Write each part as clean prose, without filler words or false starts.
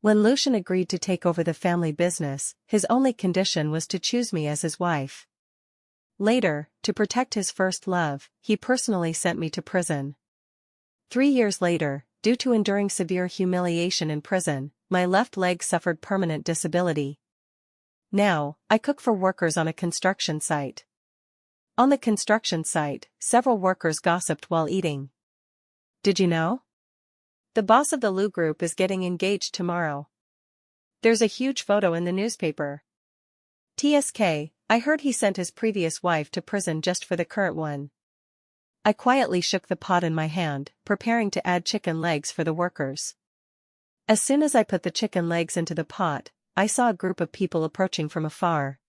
When Lucian agreed to take over the family business, his only condition was to choose me as his wife. Later, to protect his first love, he personally sent me to prison. 3 years later, due to enduring severe humiliation in prison, my left leg suffered permanent disability. Now, I cook for workers on a construction site. On the construction site, several workers gossiped while eating. Did you know? The boss of the Lu Group is getting engaged tomorrow. There's a huge photo in the newspaper. TSK, I heard he sent his previous wife to prison just for the current one. I quietly shook the pot in my hand, preparing to add chicken legs for the workers. As soon as I put the chicken legs into the pot, I saw a group of people approaching from afar.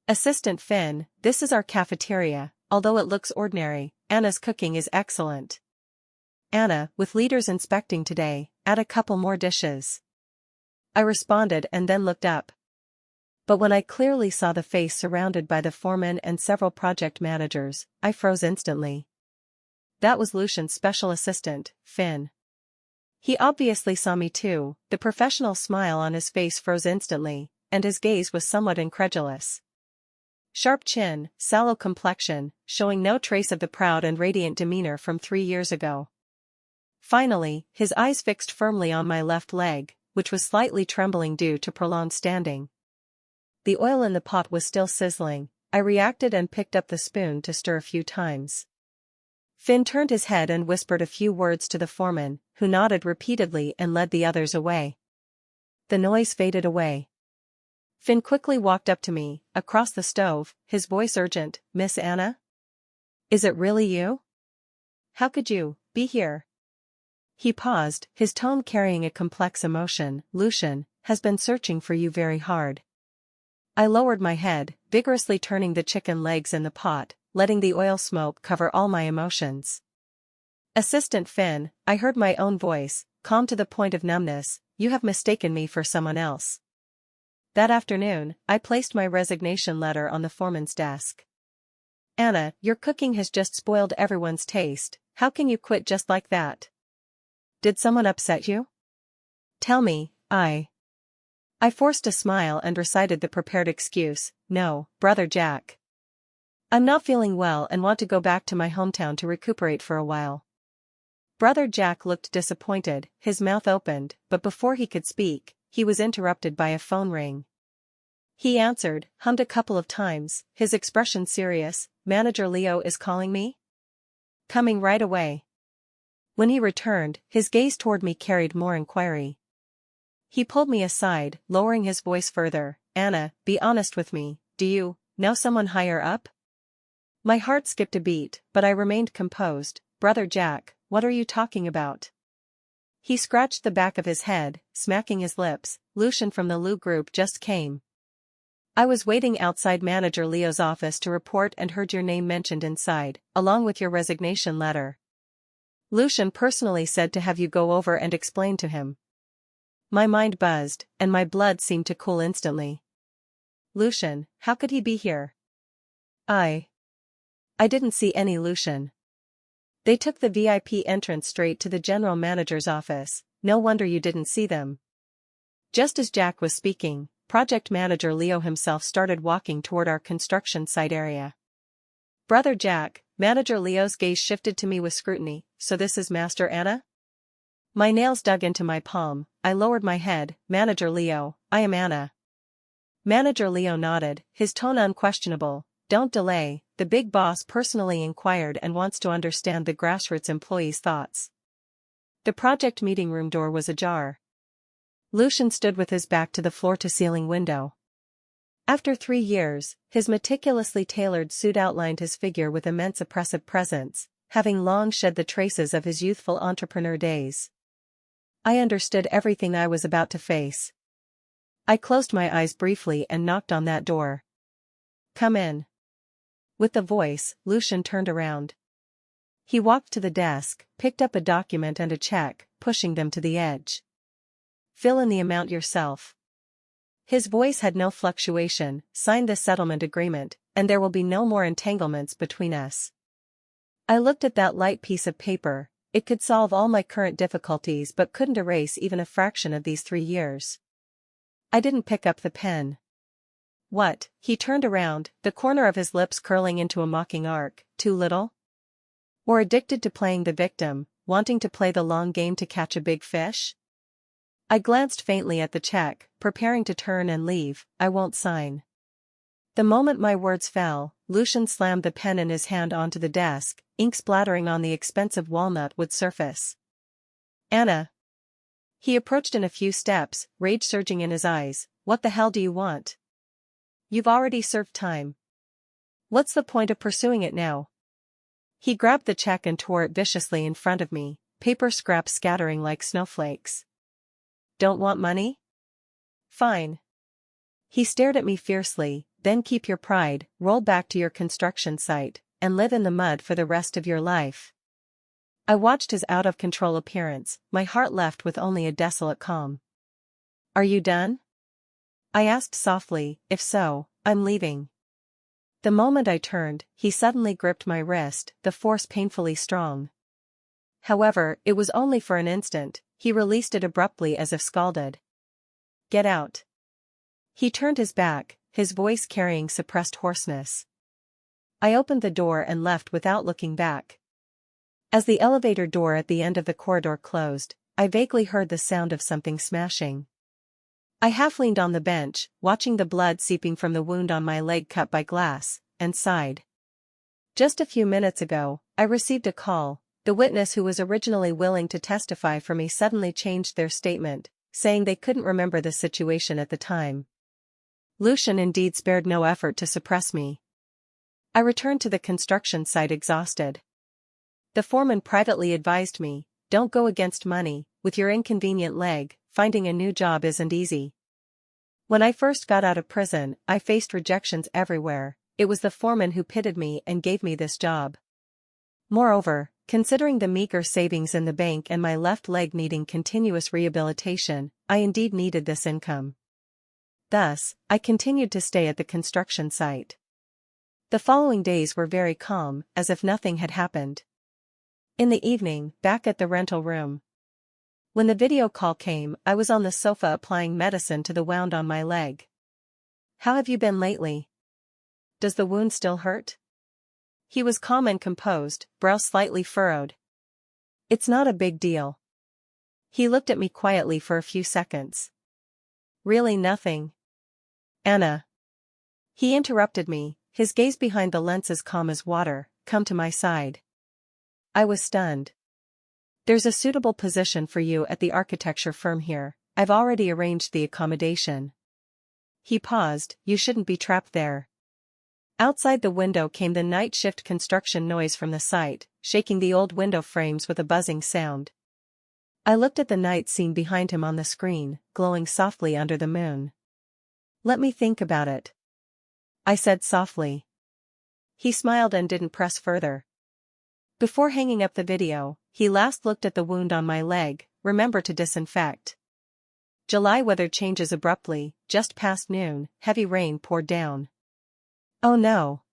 Assistant Finn, this is our cafeteria, although it looks ordinary, Anna's cooking is excellent. Anna, with leaders inspecting today, add a couple more dishes. I responded and then looked up. But when I clearly saw the face surrounded by the foreman and several project managers, I froze instantly. That was Lucian's special assistant, Finn. He obviously saw me too. The professional smile on his face froze instantly, and his gaze was somewhat incredulous. Sharp chin, sallow complexion, showing no trace of the proud and radiant demeanor from 3 years ago. Finally, his eyes fixed firmly on my left leg, which was slightly trembling due to prolonged standing. The oil in the pot was still sizzling. I reacted and picked up the spoon to stir a few times. Finn turned his head and whispered a few words to the foreman, who nodded repeatedly and led the others away. The noise faded away. Finn quickly walked up to me, across the stove, his voice urgent, "Miss Anna? Is it really you? How could you be here?" He paused, his tone carrying a complex emotion. "Lucian has been searching for you very hard." I lowered my head, vigorously turning the chicken legs in the pot, letting the oil smoke cover all my emotions. "Assistant Finn," I heard my own voice, calm to the point of numbness, "you have mistaken me for someone else." That afternoon, I placed my resignation letter on the foreman's desk. "Anna, your cooking has just spoiled everyone's taste. How can you quit just like that? Did someone upset you? Tell me." I forced a smile and recited the prepared excuse, "No, Brother Jack. I'm not feeling well and want to go back to my hometown to recuperate for a while." Brother Jack looked disappointed, his mouth opened, but before he could speak, he was interrupted by a phone ring. He answered, hummed a couple of times, his expression serious. "Manager Leo is calling me? Coming right away." When he returned, his gaze toward me carried more inquiry. He pulled me aside, lowering his voice further. "Anna, be honest with me, do you know someone higher up?" My heart skipped a beat, but I remained composed. "Brother Jack, what are you talking about?" He scratched the back of his head, smacking his lips. "Lucian from the Lu Group just came. I was waiting outside Manager Leo's office to report and heard your name mentioned inside, along with your resignation letter. Lucian personally said to have you go over and explain to him." My mind buzzed, and my blood seemed to cool instantly. "Lucian, how could he be here?" I didn't see any Lucian. They took the VIP entrance straight to the general manager's office. No wonder you didn't see them." Just as Jack was speaking, project manager Leo himself started walking toward our construction site area. "Brother Jack," Manager Leo's gaze shifted to me with scrutiny, "so this is Master Anna?" My nails dug into my palm, I lowered my head. "Manager Leo, I am Anna." Manager Leo nodded, his tone unquestionable. "Don't delay, the big boss personally inquired and wants to understand the grassroots employees' thoughts." The project meeting room door was ajar. Lucian stood with his back to the floor-to-ceiling window. After 3 years, his meticulously tailored suit outlined his figure with immense oppressive presence, having long shed the traces of his youthful entrepreneur days. I understood everything I was about to face. I closed my eyes briefly and knocked on that door. "Come in." With the voice, Lucian turned around. He walked to the desk, picked up a document and a check, pushing them to the edge. "Fill in the amount yourself." His voice had no fluctuation. "Sign this settlement agreement, and there will be no more entanglements between us." I looked at that light piece of paper, It could solve all my current difficulties but couldn't erase even a fraction of these 3 years. I didn't pick up the pen. What? He turned around, the corner of his lips curling into a mocking arc. Too little? Or addicted to playing the victim, wanting to play the long game to catch a big fish? I glanced faintly at the check, preparing to turn and leave. I won't sign. The moment my words fell, Lucian slammed the pen in his hand onto the desk, ink splattering on the expensive walnut wood surface. Anna. He approached in a few steps, rage surging in his eyes. What the hell do you want? You've already served time. What's the point of pursuing it now? He grabbed the check and tore it viciously in front of me, paper scraps scattering like snowflakes. Don't want money? Fine. He stared at me fiercely. Then keep your pride, roll back to your construction site, and live in the mud for the rest of your life. I watched his out-of-control appearance, my heart left with only a desolate calm. Are you done? I asked softly. If so, I'm leaving. The moment I turned, he suddenly gripped my wrist, the force painfully strong. However, it was only for an instant. He released it abruptly as if scalded. Get out. He turned his back, his voice carrying suppressed hoarseness. I opened the door and left without looking back. As the elevator door at the end of the corridor closed, I vaguely heard the sound of something smashing. I half leaned on the bench, watching the blood seeping from the wound on my leg cut by glass, and sighed. Just a few minutes ago, I received a call. The witness who was originally willing to testify for me suddenly changed their statement, saying they couldn't remember the situation at the time. Lucian indeed spared no effort to suppress me. I returned to the construction site exhausted. The foreman privately advised me, don't go against money, with your inconvenient leg, finding a new job isn't easy. When I first got out of prison, I faced rejections everywhere. It was the foreman who pitied me and gave me this job. Moreover, considering the meager savings in the bank and my left leg needing continuous rehabilitation, I indeed needed this income. Thus, I continued to stay at the construction site. The following days were very calm, as if nothing had happened. In the evening, back at the rental room. When the video call came, I was on the sofa applying medicine to the wound on my leg. How have you been lately? Does the wound still hurt? He was calm and composed, brow slightly furrowed. It's not a big deal. He looked at me quietly for a few seconds. Really nothing. Anna. He interrupted me, his gaze behind the lenses calm as water. Come to my side. I was stunned. There's a suitable position for you at the architecture firm here. I've already arranged the accommodation. He paused. You shouldn't be trapped there. Outside the window came the night shift construction noise from the site, shaking the old window frames with a buzzing sound. I looked at the night scene behind him on the screen, glowing softly under the moon. Let me think about it, I said softly. He smiled and didn't press further. Before hanging up the video, he last looked at the wound on my leg. Remember to disinfect. July weather changes abruptly. Just past noon, heavy rain poured down. Oh no!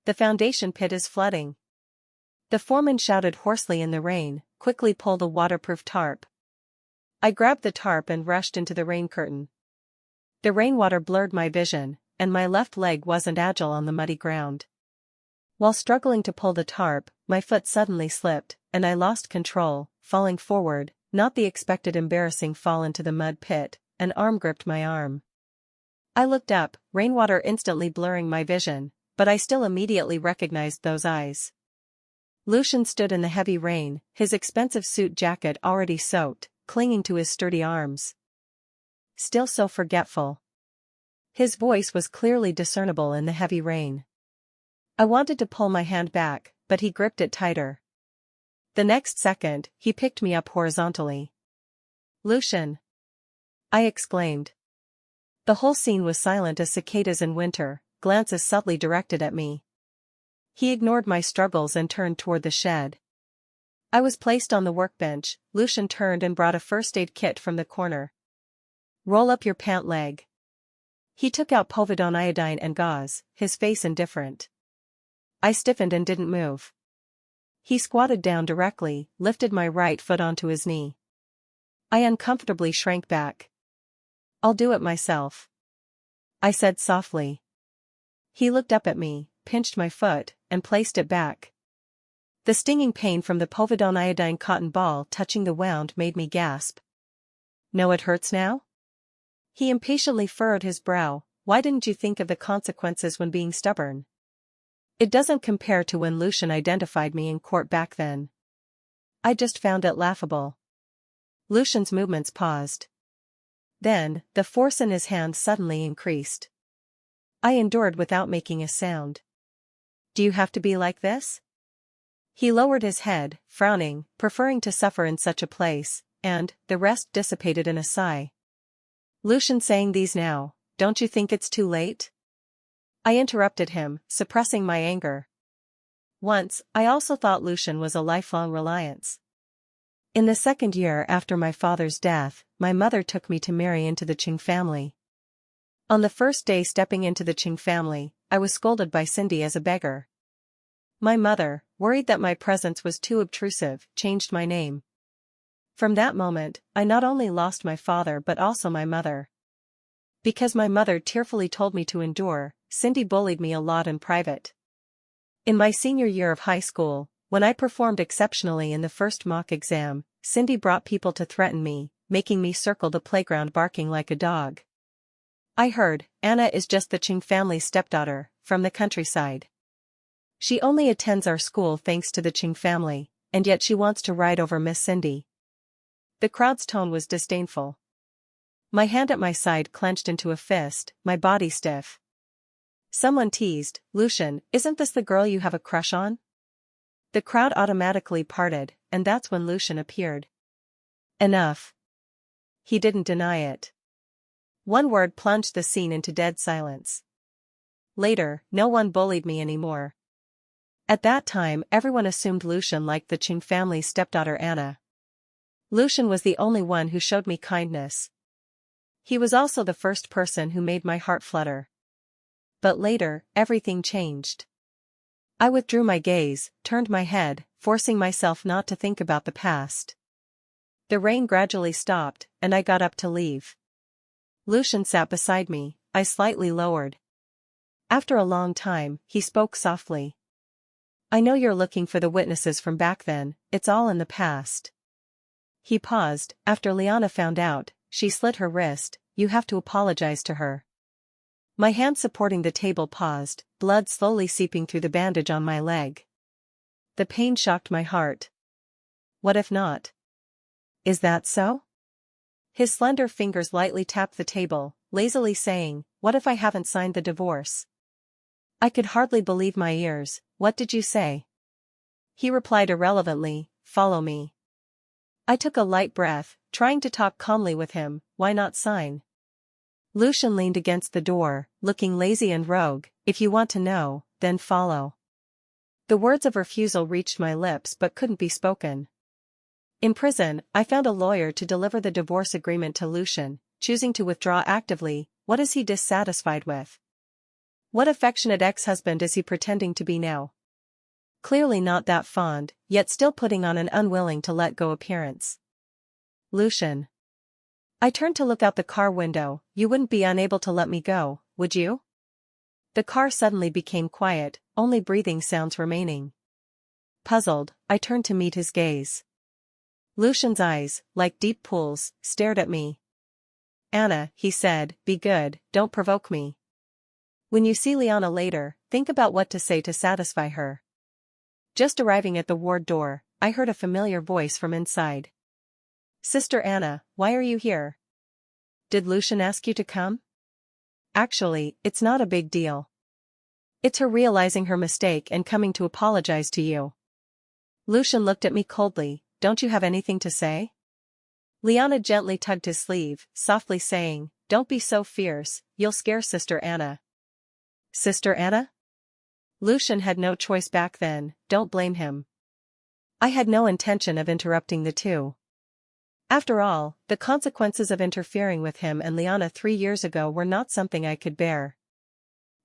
The foundation pit is flooding. The foreman shouted hoarsely in the rain. Quickly pull the waterproof tarp. I grabbed the tarp and rushed into the rain curtain. The rainwater blurred my vision, and my left leg wasn't agile on the muddy ground. While struggling to pull the tarp, my foot suddenly slipped, and I lost control, falling forward. Not the expected embarrassing fall into the mud pit. An arm gripped my arm. I looked up, rainwater instantly blurring my vision, but I still immediately recognized those eyes. Lucian stood in the heavy rain, his expensive suit jacket already soaked, clinging to his sturdy arms. Still so forgetful. His voice was clearly discernible in the heavy rain. I wanted to pull my hand back, but he gripped it tighter. The next second, he picked me up horizontally. Lucian! I exclaimed. The whole scene was silent as cicadas in winter, glances subtly directed at me. He ignored my struggles and turned toward the shed. I was placed on the workbench. Lucian turned and brought a first aid kit from the corner. Roll up your pant leg. He took out povidone iodine and gauze, his face indifferent. I stiffened and didn't move. He squatted down directly, lifted my right foot onto his knee. I uncomfortably shrank back. "I'll do it myself," I said softly. He looked up at me, pinched my foot, and placed it back. The stinging pain from the povidone iodine cotton ball touching the wound made me gasp. "No, it hurts now?" He impatiently furrowed his brow. "Why didn't you think of the consequences when being stubborn? It doesn't compare to when Lucian identified me in court back then. I just found it laughable." Lucian's movements paused. Then, the force in his hand suddenly increased. I endured without making a sound. "Do you have to be like this?" He lowered his head, frowning, preferring to suffer in such a place, and the rest dissipated in a sigh. "Lucian saying these now, don't you think it's too late?" I interrupted him, suppressing my anger. Once, I also thought Lucian was a lifelong reliance. In the second year after my father's death, my mother took me to marry into the Ching family. On the first day stepping into the Ching family, I was scolded by Cindy as a beggar. My mother, worried that my presence was too obtrusive, changed my name. From that moment, I not only lost my father but also my mother. Because my mother tearfully told me to endure, Cindy bullied me a lot in private. In my senior year of high school, when I performed exceptionally in the first mock exam, Cindy brought people to threaten me, making me circle the playground barking like a dog. I heard, "Anna is just the Ching family's stepdaughter, from the countryside. She only attends our school thanks to the Ching family, and yet she wants to ride over Miss Cindy." The crowd's tone was disdainful. My hand at my side clenched into a fist, my body stiff. Someone teased, "Lucian, isn't this the girl you have a crush on?" The crowd automatically parted, and that's when Lucian appeared. Enough. He didn't deny it. One word plunged the scene into dead silence. Later, no one bullied me anymore. At that time, everyone assumed Lucian liked the Ching family's stepdaughter Anna. Lucian was the only one who showed me kindness. He was also the first person who made my heart flutter. But later, everything changed. I withdrew my gaze, turned my head, forcing myself not to think about the past. The rain gradually stopped, and I got up to leave. Lucian sat beside me, I slightly lowered. After a long time, he spoke softly. "I know you're looking for the witnesses from back then, it's all in the past." He paused. "After Liana found out, she slit her wrist, you have to apologize to her." My hand supporting the table paused, blood slowly seeping through the bandage on my leg. The pain shocked my heart. "What if not?" "Is that so?" His slender fingers lightly tapped the table, lazily saying, "What if I haven't signed the divorce?" I could hardly believe my ears. "What did you say?" He replied irrelevantly, "Follow me." I took a light breath, trying to talk calmly with him. "Why not sign?" Lucian leaned against the door, looking lazy and rogue. "If you want to know, then follow." The words of refusal reached my lips but couldn't be spoken. In prison, I found a lawyer to deliver the divorce agreement to Lucian, choosing to withdraw actively. What is he dissatisfied with? What affectionate ex-husband is he pretending to be now? Clearly not that fond, yet still putting on an unwilling to let go appearance. Lucian. I turned to look out the car window. "You wouldn't be unable to let me go, would you?" The car suddenly became quiet, only breathing sounds remaining. Puzzled, I turned to meet his gaze. Lucian's eyes, like deep pools, stared at me. "Anna," he said, "be good, don't provoke me. When you see Liana later, think about what to say to satisfy her." Just arriving at the ward door, I heard a familiar voice from inside. "Sister Anna, why are you here? Did Lucian ask you to come?" "Actually, it's not a big deal. It's her realizing her mistake and coming to apologize to you." Lucian looked at me coldly. "Don't you have anything to say?" Liana gently tugged his sleeve, softly saying, "Don't be so fierce, you'll scare Sister Anna." Sister Anna? Lucian had no choice back then, don't blame him. I had no intention of interrupting the two. After all, the consequences of interfering with him and Liana 3 years ago were not something I could bear.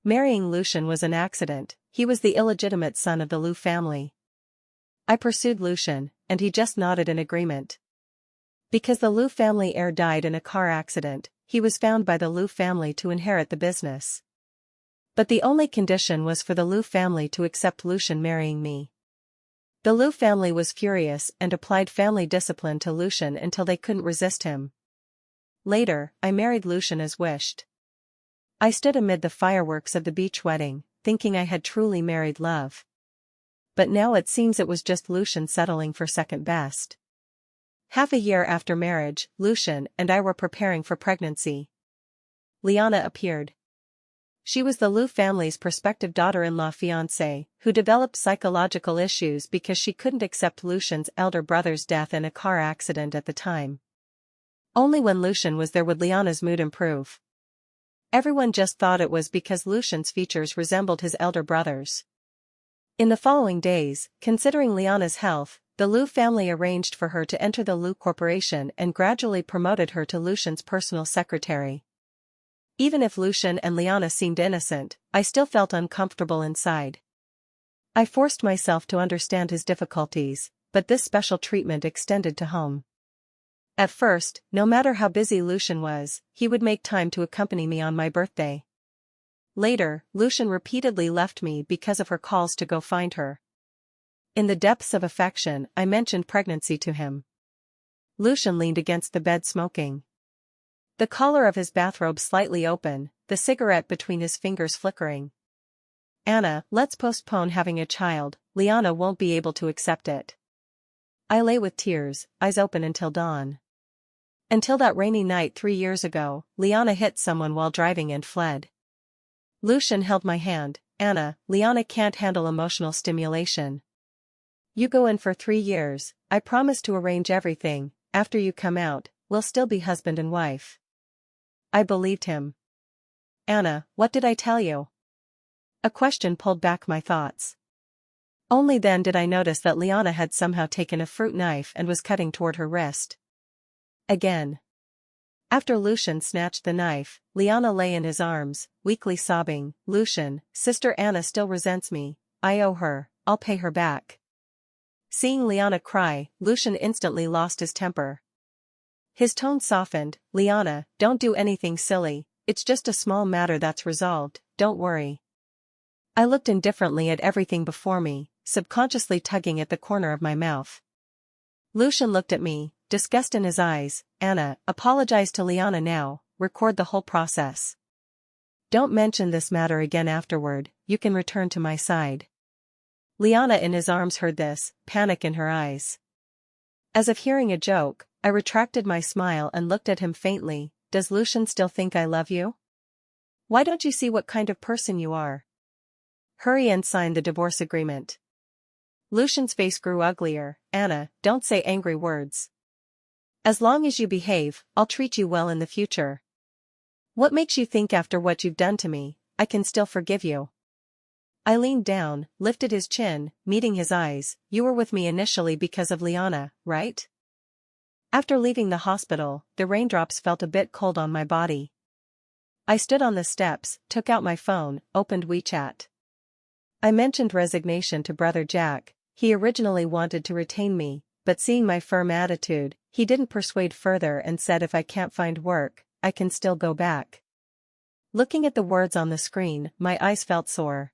Marrying Lucian was an accident, he was the illegitimate son of the Liu family. I pursued Lucian, and he just nodded in agreement. Because the Liu family heir died in a car accident, he was found by the Liu family to inherit the business. But the only condition was for the Liu family to accept Lucian marrying me. The Liu family was furious and applied family discipline to Lucian until they couldn't resist him. Later, I married Lucian as wished. I stood amid the fireworks of the beach wedding, thinking I had truly married love. But now it seems it was just Lucian settling for second best. Half a year after marriage, Lucian and I were preparing for pregnancy. Liana appeared. She was the Liu family's prospective daughter-in-law fiancée, who developed psychological issues because she couldn't accept Lucian's elder brother's death in a car accident at the time. Only when Lucian was there would Liana's mood improve. Everyone just thought it was because Lucian's features resembled his elder brother's. In the following days, considering Liana's health, the Liu family arranged for her to enter the Liu Corporation and gradually promoted her to Lucian's personal secretary. Even if Lucian and Liana seemed innocent, I still felt uncomfortable inside. I forced myself to understand his difficulties, but this special treatment extended to home. At first, no matter how busy Lucian was, he would make time to accompany me on my birthday. Later, Lucian repeatedly left me because of her calls to go find her. In the depths of affection, I mentioned pregnancy to him. Lucian leaned against the bed smoking. The collar of his bathrobe slightly open, the cigarette between his fingers flickering. "Anna, let's postpone having a child, Liana won't be able to accept it." I lay with tears, eyes open until dawn. Until that rainy night 3 years ago, Liana hit someone while driving and fled. Lucian held my hand. "Anna, Liana can't handle emotional stimulation. You go in for 3 years, I promise to arrange everything, after you come out, we'll still be husband and wife." I believed him. "Anna, what did I tell you?" A question pulled back my thoughts. Only then did I notice that Liana had somehow taken a fruit knife and was cutting toward her wrist. Again. After Lucian snatched the knife, Liana lay in his arms, weakly sobbing, "Lucian, Sister Anna still resents me, I owe her, I'll pay her back." Seeing Liana cry, Lucian instantly lost his temper. His tone softened. "Liana, don't do anything silly, it's just a small matter that's resolved, don't worry." I looked indifferently at everything before me, subconsciously tugging at the corner of my mouth. Lucian looked at me, disgust in his eyes. "Anna, apologize to Liana now, record the whole process. Don't mention this matter again afterward, you can return to my side." Liana in his arms heard this, panic in her eyes. As if hearing a joke, I retracted my smile and looked at him faintly. "Does Lucian still think I love you? Why don't you see what kind of person you are? Hurry and sign the divorce agreement." Lucian's face grew uglier. "Anna, don't say angry words. As long as you behave, I'll treat you well in the future. What makes you think after what you've done to me, I can still forgive you?" I leaned down, lifted his chin, meeting his eyes. "You were with me initially because of Liana, right?" After leaving the hospital, the raindrops felt a bit cold on my body. I stood on the steps, took out my phone, opened WeChat. I mentioned resignation to Brother Jack. He originally wanted to retain me, but seeing my firm attitude, he didn't persuade further and said if I can't find work, I can still go back. Looking at the words on the screen, my eyes felt sore.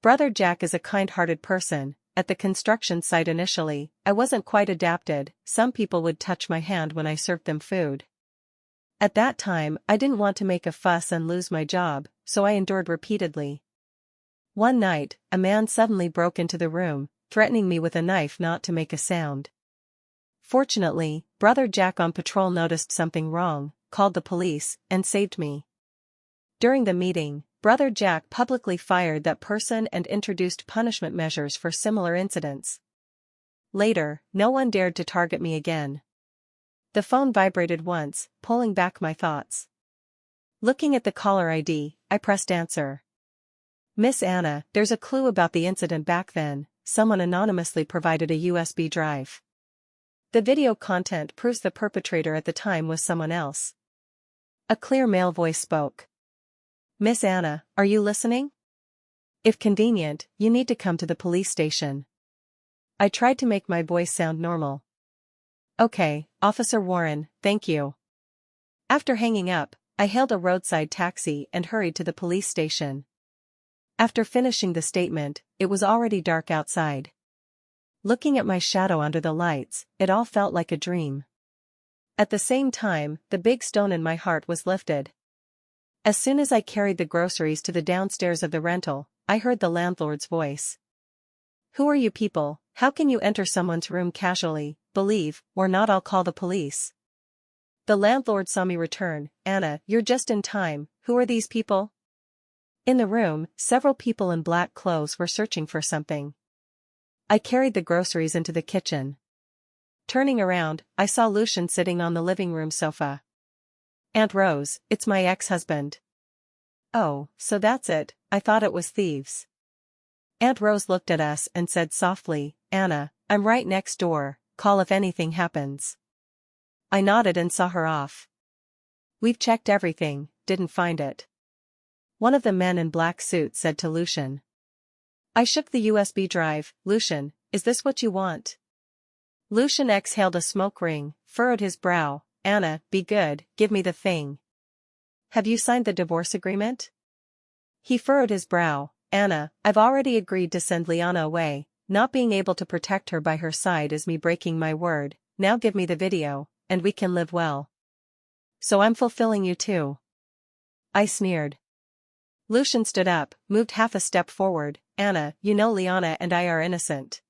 Brother Jack is a kind-hearted person. At the construction site initially, I wasn't quite adapted. Some people would touch my hand when I served them food. At that time, I didn't want to make a fuss and lose my job, so I endured repeatedly. One night, a man suddenly broke into the room, threatening me with a knife not to make a sound. Fortunately, Brother Jack on patrol noticed something wrong, called the police, and saved me. During the meeting, Brother Jack publicly fired that person and introduced punishment measures for similar incidents. Later, no one dared to target me again. The phone vibrated once, pulling back my thoughts. Looking at the caller ID, I pressed answer. "Miss Anna, there's a clue about the incident back then. Someone anonymously provided a USB drive. The video content proves the perpetrator at the time was someone else." A clear male voice spoke. "Miss Anna, are you listening? If convenient, you need to come to the police station." I tried to make my voice sound normal. Okay, Officer Warren, thank you. After hanging up, I hailed a roadside taxi and hurried to the police station. After finishing the statement, it was already dark outside. Looking at my shadow under the lights, it all felt like a dream. At the same time, the big stone in my heart was lifted. As soon as I carried the groceries to the downstairs of the rental, I heard the landlord's voice. Who are you people? How can you enter someone's room casually? Believe, or not, I'll call the police. The landlord saw me return. Anna, you're just in time. Who are these people? In the room, several people in black clothes were searching for something. I carried the groceries into the kitchen. Turning around, I saw Lucian sitting on the living room sofa. Aunt Rose, it's my ex-husband. Oh, so that's it, I thought it was thieves. Aunt Rose looked at us and said softly, Anna, I'm right next door, call if anything happens. I nodded and saw her off. We've checked everything, didn't find it. One of the men in black suits said to Lucian. I shook the USB drive. Lucian, is this what you want? Lucian exhaled a smoke ring, furrowed his brow. Anna, be good, give me the thing. Have you signed the divorce agreement? He furrowed his brow. Anna, I've already agreed to send Liana away. Not being able to protect her by her side is me breaking my word. Now give me the video, and we can live well. So I'm fulfilling you too. I sneered. Lucian stood up, moved half a step forward. Anna, you know Liana and I are innocent.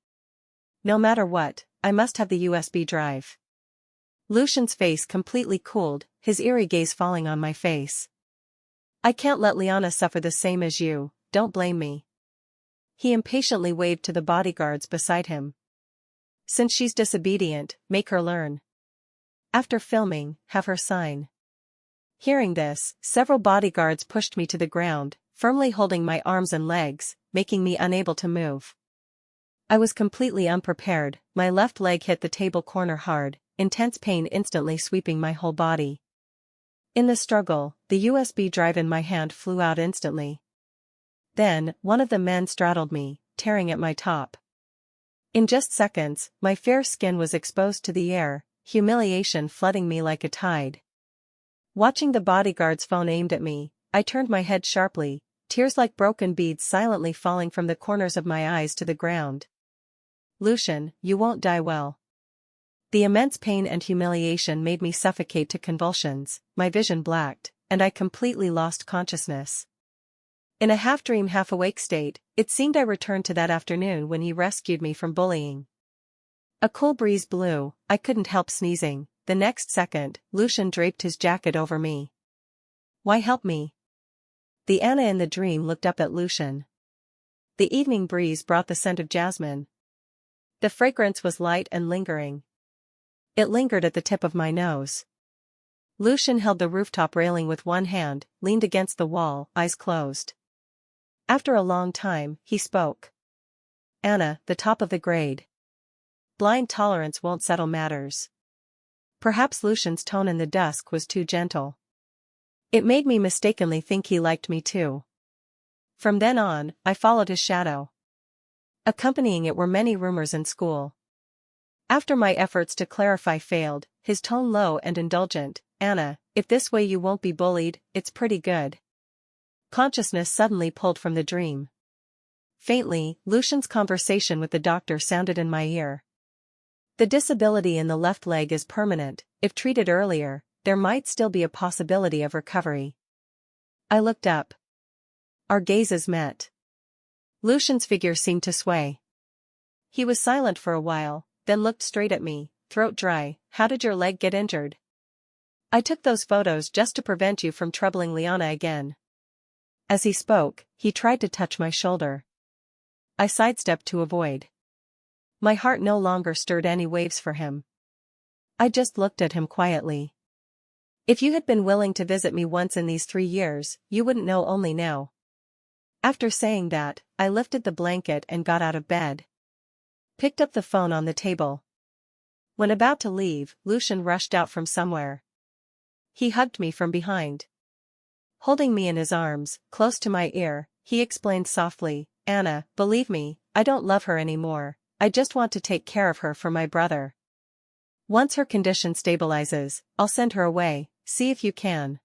No matter what, I must have the USB drive. Lucian's face completely cooled, his eerie gaze falling on my face. I can't let Liana suffer the same as you, don't blame me. He impatiently waved to the bodyguards beside him. Since she's disobedient, make her learn. After filming, have her sign. Hearing this, several bodyguards pushed me to the ground, firmly holding my arms and legs, making me unable to move. I was completely unprepared, my left leg hit the table corner hard, intense pain instantly sweeping my whole body. In the struggle, the USB drive in my hand flew out instantly. Then, one of the men straddled me, tearing at my top. In just seconds, my fair skin was exposed to the air, humiliation flooding me like a tide. Watching the bodyguard's phone aimed at me, I turned my head sharply, tears like broken beads silently falling from the corners of my eyes to the ground. Lucian, you won't die well. The immense pain and humiliation made me suffocate to convulsions, my vision blacked, and I completely lost consciousness. In a half-dream half-awake state, it seemed I returned to that afternoon when he rescued me from bullying. A cool breeze blew, I couldn't help sneezing. The next second, Lucian draped his jacket over me. Why help me? The Anna in the dream looked up at Lucian. The evening breeze brought the scent of jasmine. The fragrance was light and lingering. It lingered at the tip of my nose. Lucian held the rooftop railing with one hand, leaned against the wall, eyes closed. After a long time, he spoke. Anna, the top of the grade. Blind tolerance won't settle matters. Perhaps Lucian's tone in the dusk was too gentle. It made me mistakenly think he liked me too. From then on, I followed his shadow. Accompanying it were many rumors in school. After my efforts to clarify failed, his tone low and indulgent. Anna, if this way you won't be bullied, it's pretty good. Consciousness suddenly pulled from the dream. Faintly, Lucian's conversation with the doctor sounded in my ear. The disability in the left leg is permanent. If treated earlier, there might still be a possibility of recovery. I looked up. Our gazes met. Lucian's figure seemed to sway. He was silent for a while, then looked straight at me, throat dry. How did your leg get injured? I took those photos just to prevent you from troubling Liana again. As he spoke, he tried to touch my shoulder. I sidestepped to avoid. My heart no longer stirred any waves for him. I just looked at him quietly. If you had been willing to visit me once in these 3 years, you wouldn't know only now. After saying that, I lifted the blanket and got out of bed. Picked up the phone on the table. When about to leave, Lucian rushed out from somewhere. He hugged me from behind. Holding me in his arms, close to my ear, he explained softly, Anna, believe me, I don't love her anymore. I just want to take care of her for my brother. Once her condition stabilizes, I'll send her away, see if you can."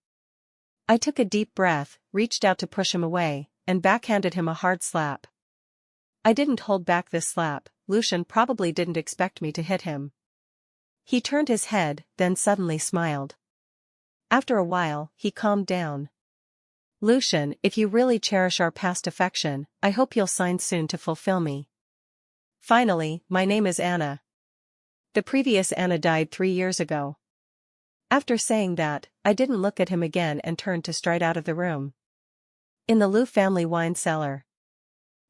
I took a deep breath, reached out to push him away, and backhanded him a hard slap. I didn't hold back this slap. Lucian probably didn't expect me to hit him. He turned his head, then suddenly smiled. After a while, he calmed down. "Lucian, if you really cherish our past affection, I hope you'll sign soon to fulfill me. Finally, my name is Anna. The previous Anna died 3 years ago." After saying that, I didn't look at him again and turned to stride out of the room. In the Liu family wine cellar,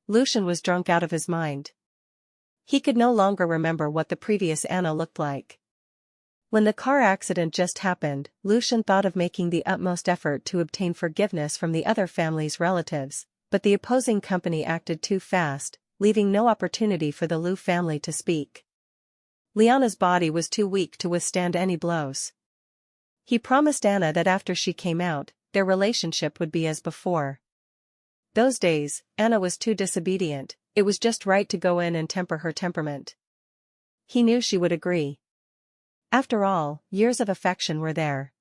Lucian was drunk out of his mind. He could no longer remember what the previous Anna looked like. When the car accident just happened, Lucian thought of making the utmost effort to obtain forgiveness from the other family's relatives, but the opposing company acted too fast, leaving no opportunity for the Liu family to speak. Liana's body was too weak to withstand any blows. He promised Anna that after she came out, their relationship would be as before. Those days, Anna was too disobedient, it was just right to go in and temper her temperament. He knew she would agree. After all, years of affection were there.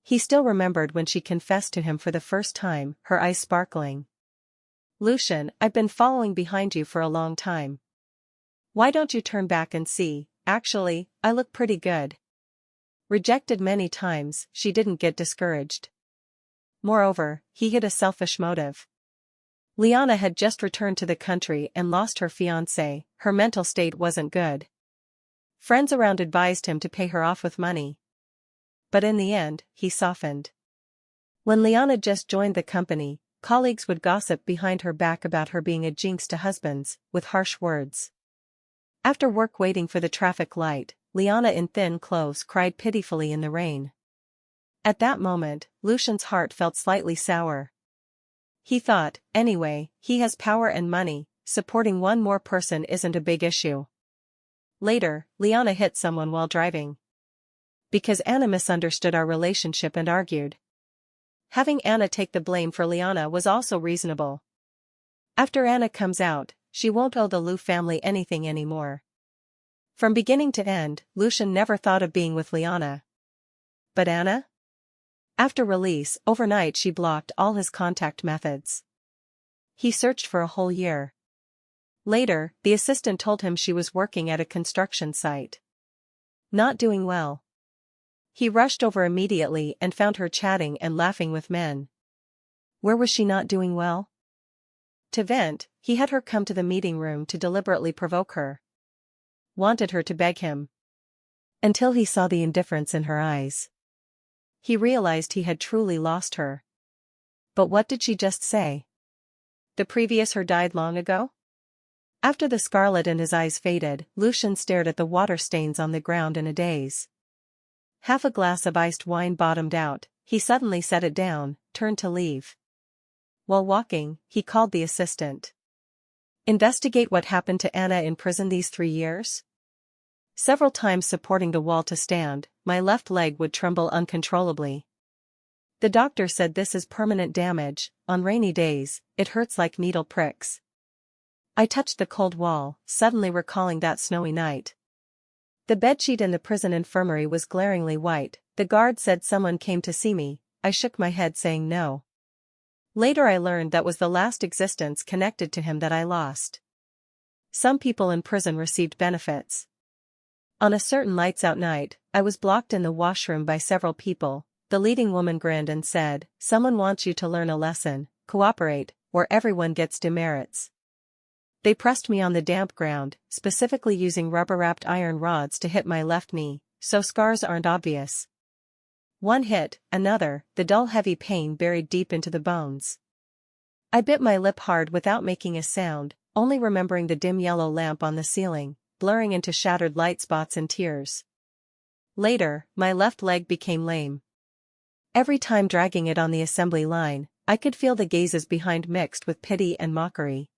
He still remembered when she confessed to him for the first time, her eyes sparkling. "Lucian, I've been following behind you for a long time. Why don't you turn back and see? Actually, I look pretty good." Rejected many times, she didn't get discouraged. Moreover, he had a selfish motive. Liana had just returned to the country and lost her fiancé, her mental state wasn't good. Friends around advised him to pay her off with money. But in the end, he softened. When Liana just joined the company, colleagues would gossip behind her back about her being a jinx to husbands, with harsh words. After work waiting for the traffic light, Liana in thin clothes cried pitifully in the rain. At that moment, Lucian's heart felt slightly sour. He thought, anyway, he has power and money, supporting one more person isn't a big issue. Later, Liana hit someone while driving. Because Anna misunderstood our relationship and argued. Having Anna take the blame for Liana was also reasonable. After Anna comes out, she won't owe the Liu family anything anymore. From beginning to end, Lucian never thought of being with Liana. But Anna? After release, overnight she blocked all his contact methods. He searched for a whole year. Later, the assistant told him she was working at a construction site. Not doing well. He rushed over immediately and found her chatting and laughing with men. Where was she not doing well? To vent, he had her come to the meeting room to deliberately provoke her. Wanted her to beg him. Until he saw the indifference in her eyes. He realized he had truly lost her. But what did she just say? The previous her died long ago? After the scarlet in his eyes faded, Lucian stared at the water stains on the ground in a daze. Half a glass of iced wine bottomed out, he suddenly set it down, turned to leave. While walking, he called the assistant. "Investigate what happened to Anna in prison these 3 years?" Several times supporting the wall to stand, my left leg would tremble uncontrollably. The doctor said this is permanent damage, on rainy days, it hurts like needle pricks. I touched the cold wall, suddenly recalling that snowy night. The bedsheet in the prison infirmary was glaringly white, the guard said someone came to see me, I shook my head saying no. Later I learned that was the last existence connected to him that I lost. Some people in prison received benefits. On a certain lights out night, I was blocked in the washroom by several people. The leading woman grinned and said, "Someone wants you to learn a lesson, cooperate, or everyone gets demerits." They pressed me on the damp ground, specifically using rubber-wrapped iron rods to hit my left knee, so scars aren't obvious. One hit, another, the dull heavy pain buried deep into the bones. I bit my lip hard without making a sound, only remembering the dim yellow lamp on the ceiling, blurring into shattered light spots and tears. Later, my left leg became lame. Every time dragging it on the assembly line, I could feel the gazes behind mixed with pity and mockery.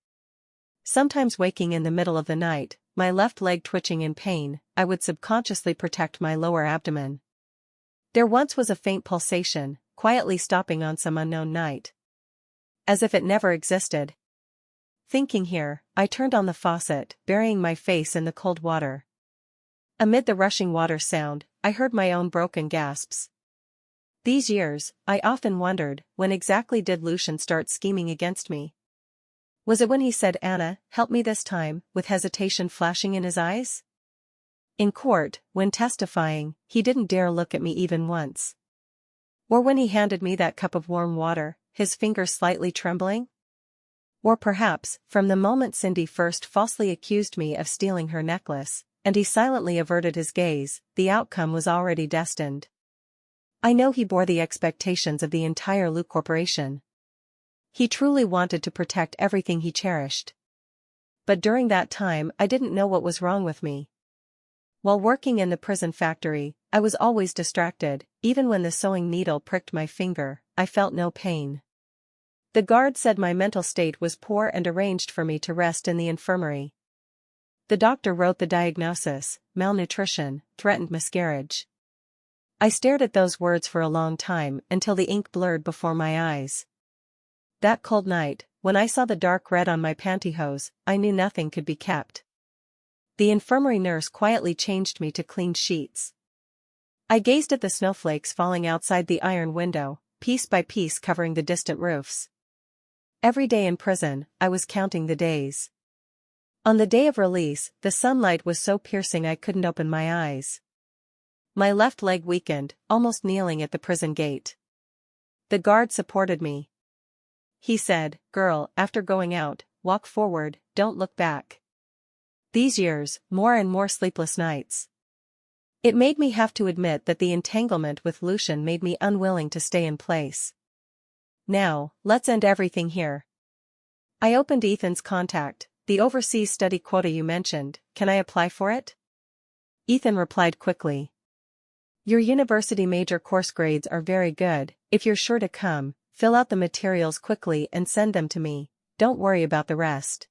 Sometimes waking in the middle of the night, my left leg twitching in pain, I would subconsciously protect my lower abdomen. There once was a faint pulsation, quietly stopping on some unknown night. As if it never existed. Thinking here, I turned on the faucet, burying my face in the cold water. Amid the rushing water sound, I heard my own broken gasps. These years, I often wondered, when exactly did Lucian start scheming against me? Was it when he said, "Anna, help me this time," with hesitation flashing in his eyes? In court, when testifying, he didn't dare look at me even once. Or when he handed me that cup of warm water, his fingers slightly trembling? Or perhaps, from the moment Cindy first falsely accused me of stealing her necklace, and he silently averted his gaze, the outcome was already destined. I know he bore the expectations of the entire Lu Corporation. He truly wanted to protect everything he cherished. But during that time I didn't know what was wrong with me. While working in the prison factory, I was always distracted. Even when the sewing needle pricked my finger, I felt no pain. The guard said my mental state was poor and arranged for me to rest in the infirmary. The doctor wrote the diagnosis: malnutrition, threatened miscarriage. I stared at those words for a long time until the ink blurred before my eyes. That cold night, when I saw the dark red on my pantyhose, I knew nothing could be kept. The infirmary nurse quietly changed me to clean sheets. I gazed at the snowflakes falling outside the iron window, piece by piece covering the distant roofs. Every day in prison, I was counting the days. On the day of release, the sunlight was so piercing I couldn't open my eyes. My left leg weakened, almost kneeling at the prison gate. The guard supported me. He said, "Girl, after going out, walk forward, don't look back." These years, more and more sleepless nights. It made me have to admit that the entanglement with Lucian made me unwilling to stay in place. Now, let's end everything here. I opened Ethan's contact. "The overseas study quota you mentioned, can I apply for it?" Ethan replied quickly. "Your university major course grades are very good. If you're sure to come, fill out the materials quickly and send them to me. Don't worry about the rest."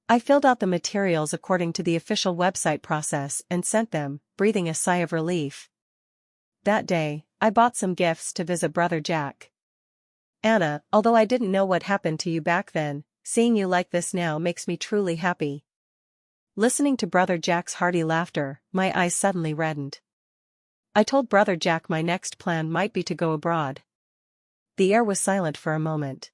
I filled out the materials according to the official website process and sent them, breathing a sigh of relief. That day, I bought some gifts to visit Brother Jack. "Anna, although I didn't know what happened to you back then, seeing you like this now makes me truly happy." Listening to Brother Jack's hearty laughter, my eyes suddenly reddened. I told Brother Jack my next plan might be to go abroad. The air was silent for a moment.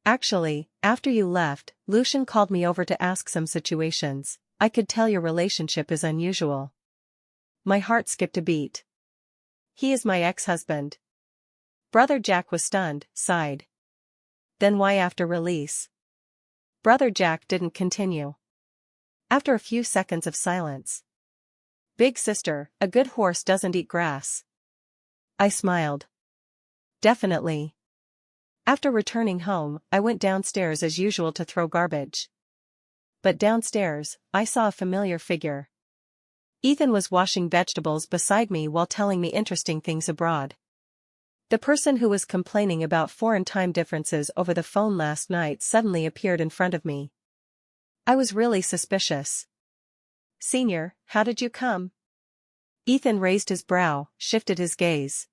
"Actually, after you left, Lucian called me over to ask some situations. I could tell your relationship is unusual." My heart skipped a beat. "He is my ex-husband." Brother Jack was stunned, sighed. "Then why after release?" Brother Jack didn't continue. After a few seconds of silence. "Big sister, a good horse doesn't eat grass." I smiled. "Definitely." After returning home, I went downstairs as usual to throw garbage. But downstairs, I saw a familiar figure. Ethan was washing vegetables beside me while telling me interesting things abroad. The person who was complaining about foreign time differences over the phone last night suddenly appeared in front of me. I was really suspicious. "Senior, how did you come?" Ethan raised his brow, shifted his gaze.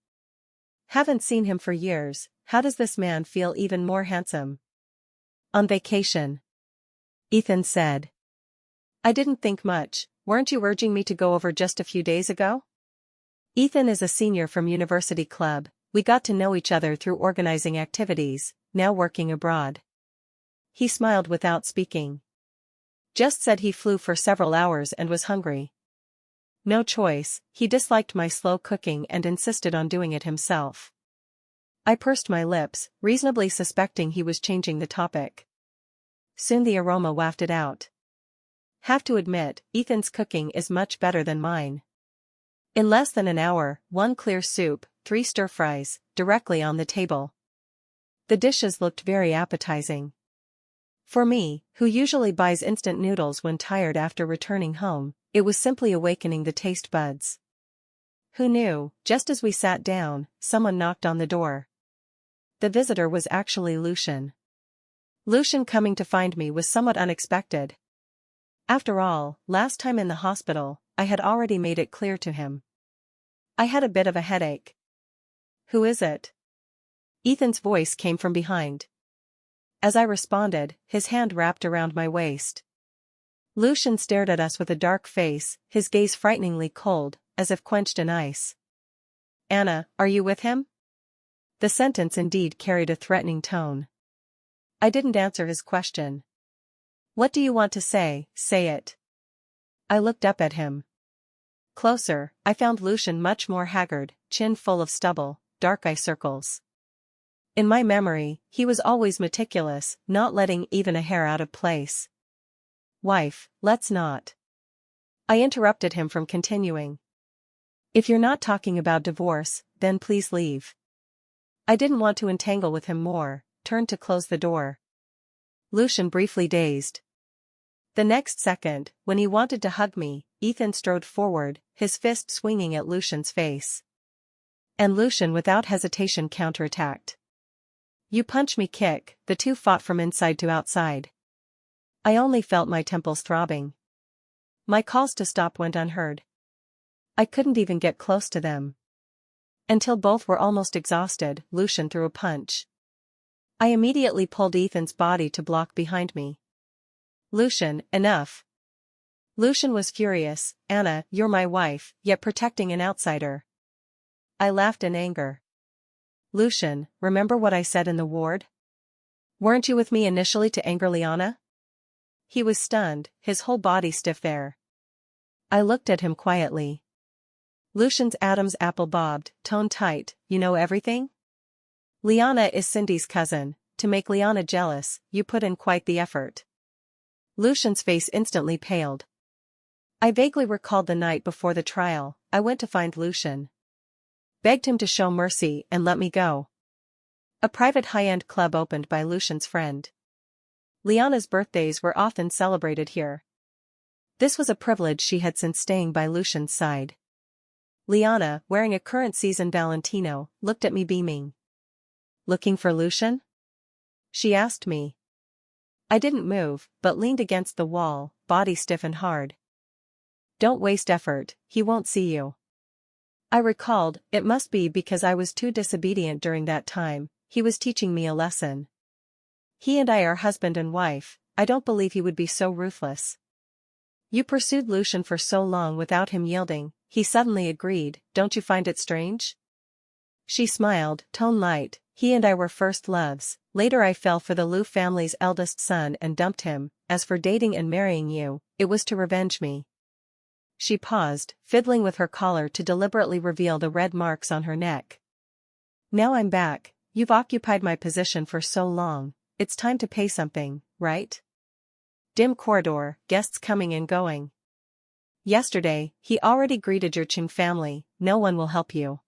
"Haven't seen him for years. How does this man feel even more handsome?" "On vacation," Ethan said. "I didn't think much. Weren't you urging me to go over just a few days ago?" Ethan is a senior from University Club. We got to know each other through organizing activities, now working abroad. He smiled without speaking. Just said he flew for several hours and was hungry. No choice, he disliked my slow cooking and insisted on doing it himself. I pursed my lips, reasonably suspecting he was changing the topic. Soon the aroma wafted out. Have to admit, Ethan's cooking is much better than mine. In less than an hour, 1 clear soup, 3 stir-fries, directly on the table. The dishes looked very appetizing. For me, who usually buys instant noodles when tired after returning home, it was simply awakening the taste buds. Who knew, just as we sat down, someone knocked on the door. The visitor was actually Lucian. Lucian coming to find me was somewhat unexpected. After all, last time in the hospital, I had already made it clear to him. I had a bit of a headache. "Who is it?" Ethan's voice came from behind. As I responded, his hand wrapped around my waist. Lucian stared at us with a dark face, his gaze frighteningly cold, as if quenched in ice. "Anna, are you with him?" The sentence indeed carried a threatening tone. I didn't answer his question. "What do you want to say? Say it." I looked up at him. Closer, I found Lucian much more haggard, chin full of stubble, dark eye circles. In my memory, he was always meticulous, not letting even a hair out of place. "Wife, let's not." I interrupted him from continuing. "If you're not talking about divorce, then please leave." I didn't want to entangle with him more, turned to close the door. Lucian briefly dazed. The next second, when he wanted to hug me, Ethan strode forward, his fist swinging at Lucian's face. And Lucian without hesitation counterattacked. "You punch me kick," the two fought from inside to outside. I only felt my temples throbbing. My calls to stop went unheard. I couldn't even get close to them. Until both were almost exhausted, Lucian threw a punch. I immediately pulled Ethan's body to block behind me. "Lucian, enough." Lucian was furious. "Anna, you're my wife, yet protecting an outsider." I laughed in anger. "Lucian, remember what I said in the ward? Weren't you with me initially to anger Liana?" He was stunned, his whole body stiff there. I looked at him quietly. Lucian's Adam's apple bobbed, tone tight. "You know everything? Liana is Cindy's cousin. To make Liana jealous, you put in quite the effort." Lucian's face instantly paled. I vaguely recalled the night before the trial. I went to find Lucian. Begged him to show mercy and let me go. A private high-end club opened by Lucian's friend. Liana's birthdays were often celebrated here. This was a privilege she had since staying by Lucian's side. Liana, wearing a current season Valentino, looked at me beaming. "Looking for Lucian?" she asked me. I didn't move, but leaned against the wall, body stiff and hard. "Don't waste effort, he won't see you." I recalled, it must be because I was too disobedient during that time, he was teaching me a lesson. He and I are husband and wife, I don't believe he would be so ruthless. "You pursued Lucian for so long without him yielding," he suddenly agreed, "don't you find it strange?" She smiled, tone light. "He and I were first loves, later I fell for the Liu family's eldest son and dumped him. As for dating and marrying you, it was to revenge me." She paused, fiddling with her collar to deliberately reveal the red marks on her neck. "Now I'm back, you've occupied my position for so long, it's time to pay something, right? Dim corridor, guests coming and going. Yesterday, he already greeted your Qing family, no one will help you.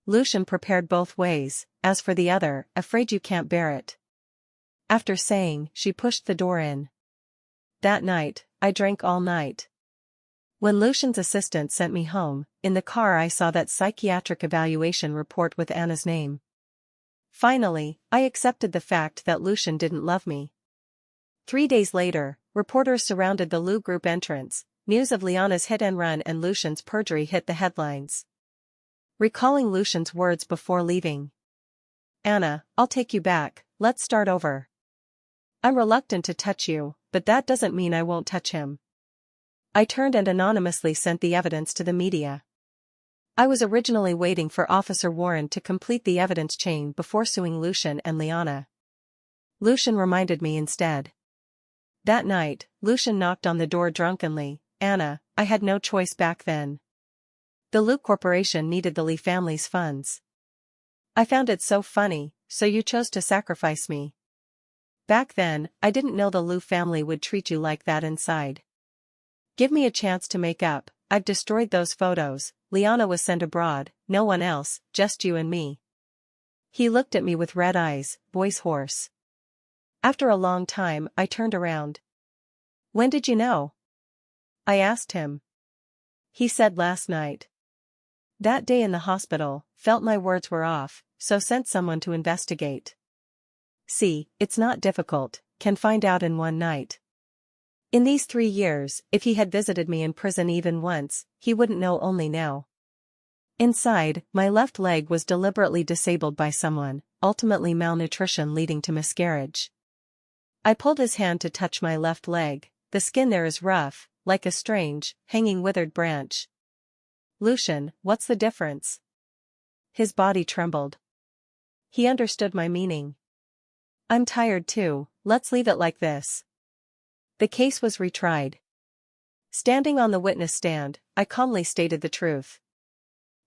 Lucian prepared both ways, as for the other, afraid you can't bear it." After saying, she pushed the door in. That night, I drank all night. When Lucian's assistant sent me home, in the car I saw that psychiatric evaluation report with Anna's name. Finally, I accepted the fact that Lucian didn't love me. 3 days later, reporters surrounded the Lu Group entrance. News of Liana's hit and run and Lucian's perjury hit the headlines. Recalling Lucian's words before leaving. "Anna, I'll take you back, let's start over. I'm reluctant to touch you, but that doesn't mean I won't touch him." I turned and anonymously sent the evidence to the media. I was originally waiting for Officer Warren to complete the evidence chain before suing Lucian and Liana. Lucian reminded me instead. That night, Lucian knocked on the door drunkenly. "Anna, I had no choice back then. The Lu Corporation needed the Li family's funds. I found it so funny, so you chose to sacrifice me. Back then, I didn't know the Lu family would treat you like that inside. Give me a chance to make up, I've destroyed those photos. Liana was sent abroad, no one else, just you and me." He looked at me with red eyes, voice hoarse. After a long time, I turned around. "When did you know?" I asked him. He said last night. That day in the hospital, felt my words were off, so sent someone to investigate. See, it's not difficult, can find out in one night. In these 3 years, if he had visited me in prison even once, he wouldn't know only now. Inside, my left leg was deliberately disabled by someone, ultimately malnutrition leading to miscarriage. I pulled his hand to touch my left leg. The skin there is rough, like a strange, hanging withered branch. Lucian, what's the difference? His body trembled. He understood my meaning. I'm tired too, let's leave it like this. The case was retried. Standing on the witness stand, I calmly stated the truth.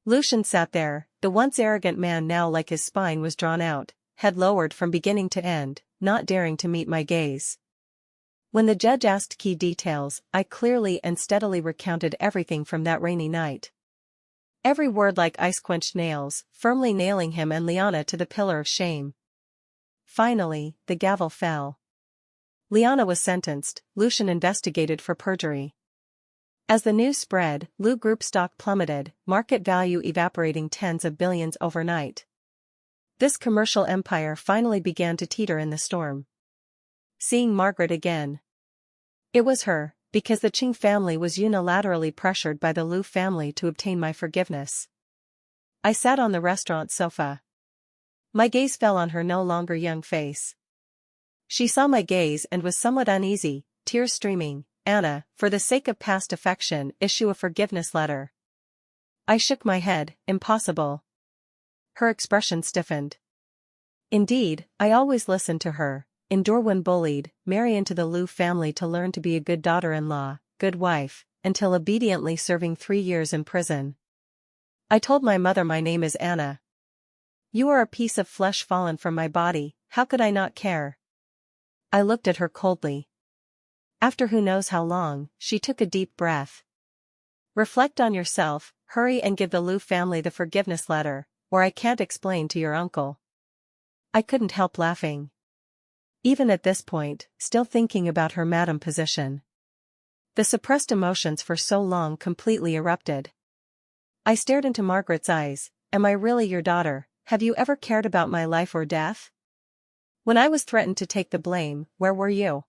Lucian sat there, the once arrogant man now like his spine was drawn out, head lowered from beginning to end, not daring to meet my gaze. When the judge asked key details, I clearly and steadily recounted everything from that rainy night. Every word like ice-quenched nails, firmly nailing him and Liana to the pillar of shame. Finally, the gavel fell. Liana was sentenced, Lucian investigated for perjury. As the news spread, Lu Group stock plummeted, market value evaporating tens of billions overnight. This commercial empire finally began to teeter in the storm. Seeing Margaret again. It was her, because the Qing family was unilaterally pressured by the Lu family to obtain my forgiveness. I sat on the restaurant sofa. My gaze fell on her no longer young face. She saw my gaze and was somewhat uneasy, tears streaming. Anna, for the sake of past affection, issue a forgiveness letter. I shook my head, impossible. Her expression stiffened. Indeed, I always listened to her, endure when bullied, marry into the Lu family to learn to be a good daughter-in-law, good wife, until obediently serving 3 years in prison. I told my mother my name is Anna. You are a piece of flesh fallen from my body, how could I not care? I looked at her coldly. After who knows how long, she took a deep breath. Reflect on yourself, hurry and give the Lu family the forgiveness letter, or I can't explain to your uncle. I couldn't help laughing. Even at this point, still thinking about her madam position. The suppressed emotions for so long completely erupted. I stared into Margaret's eyes. Am I really your daughter? Have you ever cared about my life or death? When I was threatened to take the blame, where were you?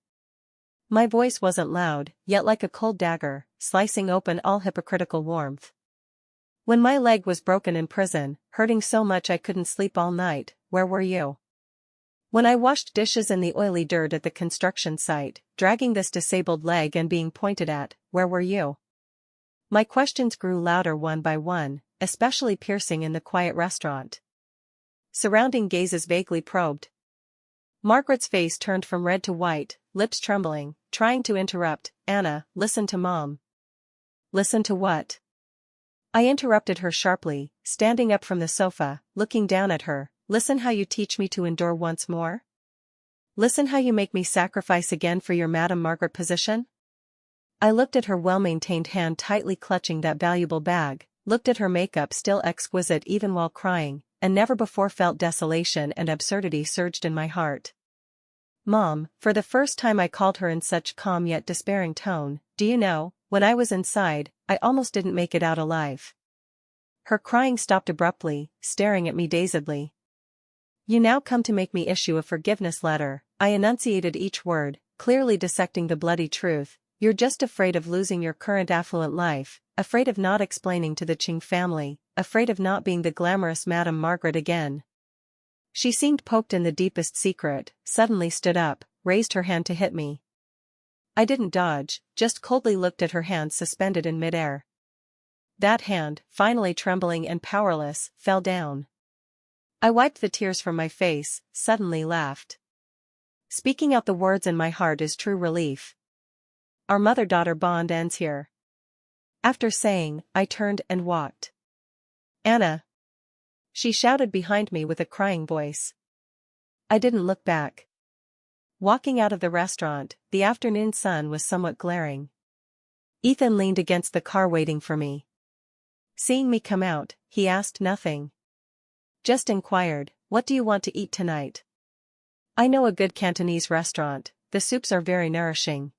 My voice wasn't loud, yet like a cold dagger, slicing open all hypocritical warmth. When my leg was broken in prison, hurting so much I couldn't sleep all night, where were you? When I washed dishes in the oily dirt at the construction site, dragging this disabled leg and being pointed at, where were you? My questions grew louder one by one, especially piercing in the quiet restaurant. Surrounding gazes vaguely probed. Margaret's face turned from red to white, lips trembling, trying to interrupt. Anna, listen to Mom. Listen to what? I interrupted her sharply, standing up from the sofa, looking down at her. Listen how you teach me to endure once more? Listen how you make me sacrifice again for your Madam Margaret position? I looked at her well-maintained hand tightly clutching that valuable bag, looked at her makeup still exquisite even while crying, and never before felt desolation and absurdity surged in my heart. Mom, for the first time I called her in such calm yet despairing tone, do you know, when I was inside, I almost didn't make it out alive. Her crying stopped abruptly, staring at me dazedly. You now come to make me issue a forgiveness letter. I enunciated each word, clearly dissecting the bloody truth. You're just afraid of losing your current affluent life, afraid of not explaining to the Qing family, afraid of not being the glamorous Madam Margaret again. She seemed poked in the deepest secret, suddenly stood up, raised her hand to hit me. I didn't dodge, just coldly looked at her hand suspended in midair. That hand, finally trembling and powerless, fell down. I wiped the tears from my face, suddenly laughed. Speaking out the words in my heart is true relief. Our mother-daughter bond ends here. After saying, I turned and walked. Anna! She shouted behind me with a crying voice. I didn't look back. Walking out of the restaurant, the afternoon sun was somewhat glaring. Ethan leaned against the car waiting for me. Seeing me come out, he asked nothing. Just inquired, what do you want to eat tonight? I know a good Cantonese restaurant, the soups are very nourishing.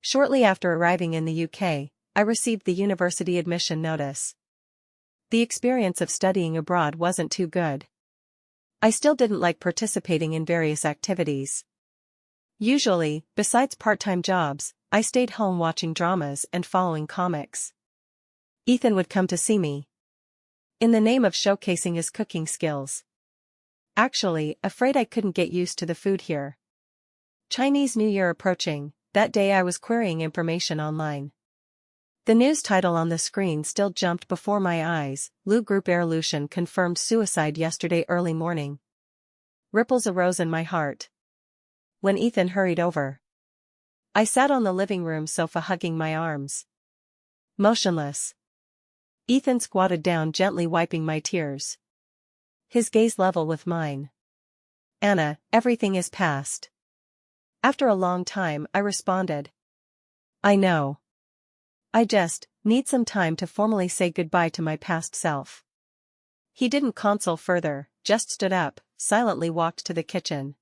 Shortly after arriving in the UK, I received the university admission notice. The experience of studying abroad wasn't too good. I still didn't like participating in various activities. Usually, besides part-time jobs, I stayed home watching dramas and following comics. Ethan would come to see me, in the name of showcasing his cooking skills. Actually, afraid I couldn't get used to the food here. Chinese New Year approaching. That day I was querying information online. The news title on the screen still jumped before my eyes. Lu Group heir Lucian confirmed suicide yesterday early morning. Ripples arose in my heart. When Ethan hurried over, I sat on the living room sofa hugging my arms. Motionless. Ethan squatted down, gently wiping my tears. His gaze level with mine. Anna, everything is past. After a long time, I responded. I know. I just need some time to formally say goodbye to my past self. He didn't console further, just stood up, silently walked to the kitchen.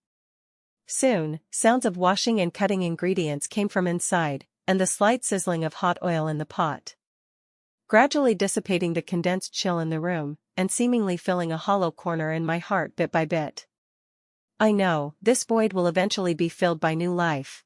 Soon, sounds of washing and cutting ingredients came from inside, and the slight sizzling of hot oil in the pot, gradually dissipating the condensed chill in the room, and seemingly filling a hollow corner in my heart bit by bit. I know, this void will eventually be filled by new life.